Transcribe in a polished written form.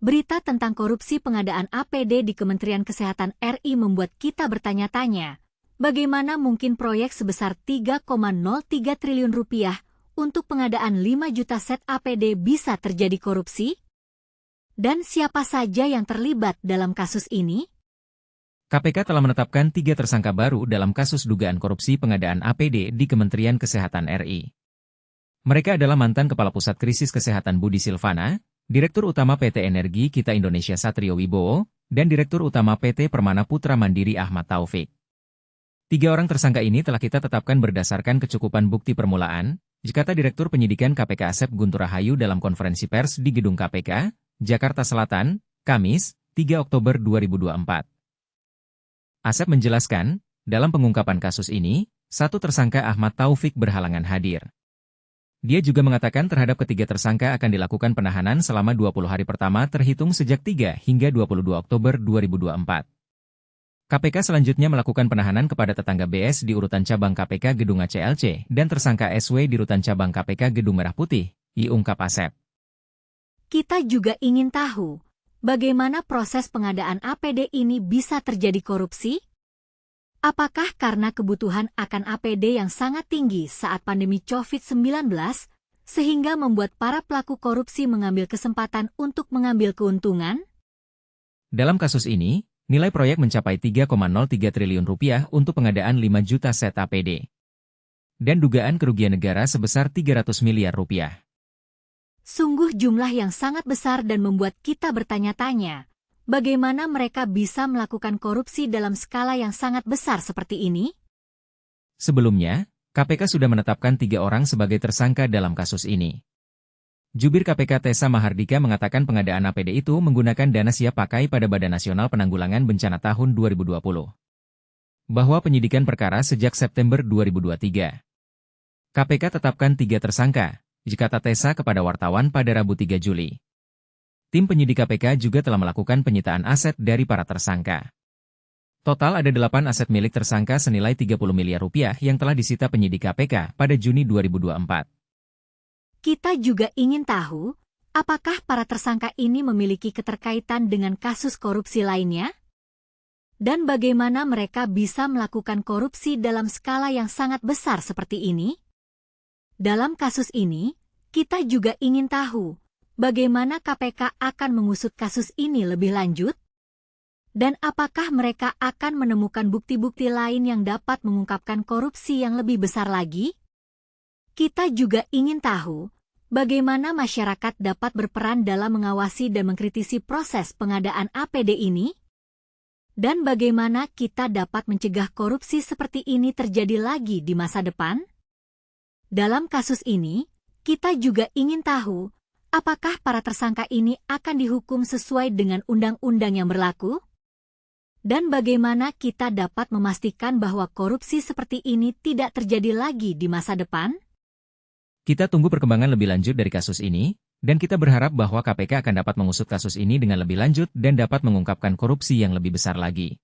Berita tentang korupsi pengadaan APD di Kementerian Kesehatan RI membuat kita bertanya-tanya, bagaimana mungkin proyek sebesar 3,03 triliun rupiah untuk pengadaan 5 juta set APD bisa terjadi korupsi? Dan siapa saja yang terlibat dalam kasus ini? KPK telah menetapkan 3 tersangka baru dalam kasus dugaan korupsi pengadaan APD di Kementerian Kesehatan RI. Mereka adalah mantan Kepala Pusat Krisis Kesehatan Budi Silvana, Direktur Utama PT Energi Kita Indonesia Satrio Wibowo, dan Direktur Utama PT Permana Putra Mandiri Ahmad Taufik. 3 orang tersangka ini telah kita tetapkan berdasarkan kecukupan bukti permulaan, kata Direktur Penyidikan KPK Asep Guntur Rahayu dalam konferensi pers di Gedung KPK, Jakarta Selatan, Kamis, 3 Oktober 2024. Asep menjelaskan, dalam pengungkapan kasus ini, satu tersangka Ahmad Taufik berhalangan hadir. Dia juga mengatakan terhadap ketiga tersangka akan dilakukan penahanan selama 20 hari pertama terhitung sejak 3 hingga 22 Oktober 2024. KPK selanjutnya melakukan penahanan kepada tetangga BS di urutan cabang KPK Gedung ACLC dan tersangka SW di rutan cabang KPK Gedung Merah Putih, ungkap Asep. Kita juga ingin tahu, bagaimana proses pengadaan APD ini bisa terjadi korupsi? Apakah karena kebutuhan akan APD yang sangat tinggi saat pandemi COVID-19, sehingga membuat para pelaku korupsi mengambil kesempatan untuk mengambil keuntungan? Dalam kasus ini, nilai proyek mencapai 3,03 triliun rupiah untuk pengadaan 5 juta set APD. Dan dugaan kerugian negara sebesar 300 miliar rupiah. Sungguh jumlah yang sangat besar dan membuat kita bertanya-tanya, bagaimana mereka bisa melakukan korupsi dalam skala yang sangat besar seperti ini? Sebelumnya, KPK sudah menetapkan 3 orang sebagai tersangka dalam kasus ini. Jubir KPK Tessa Mahardika mengatakan pengadaan APD itu menggunakan dana siap pakai pada Badan Nasional Penanggulangan Bencana tahun 2020. Bahwa penyidikan perkara sejak September 2023. KPK tetapkan 3 tersangka, kata Tessa kepada wartawan pada Rabu 3 Juli. Tim penyidik KPK juga telah melakukan penyitaan aset dari para tersangka. Total ada 8 aset milik tersangka senilai 30 miliar rupiah yang telah disita penyidik KPK pada Juni 2024. Kita juga ingin tahu, apakah para tersangka ini memiliki keterkaitan dengan kasus korupsi lainnya? Dan bagaimana mereka bisa melakukan korupsi dalam skala yang sangat besar seperti ini? Dalam kasus ini, kita juga ingin tahu, bagaimana KPK akan mengusut kasus ini lebih lanjut? Dan apakah mereka akan menemukan bukti-bukti lain yang dapat mengungkapkan korupsi yang lebih besar lagi? Kita juga ingin tahu, bagaimana masyarakat dapat berperan dalam mengawasi dan mengkritisi proses pengadaan APD ini? Dan bagaimana kita dapat mencegah korupsi seperti ini terjadi lagi di masa depan? Dalam kasus ini, kita juga ingin tahu, apakah para tersangka ini akan dihukum sesuai dengan undang-undang yang berlaku? Dan bagaimana kita dapat memastikan bahwa korupsi seperti ini tidak terjadi lagi di masa depan? Kita tunggu perkembangan lebih lanjut dari kasus ini, dan kita berharap bahwa KPK akan dapat mengusut kasus ini dengan lebih lanjut dan dapat mengungkapkan korupsi yang lebih besar lagi.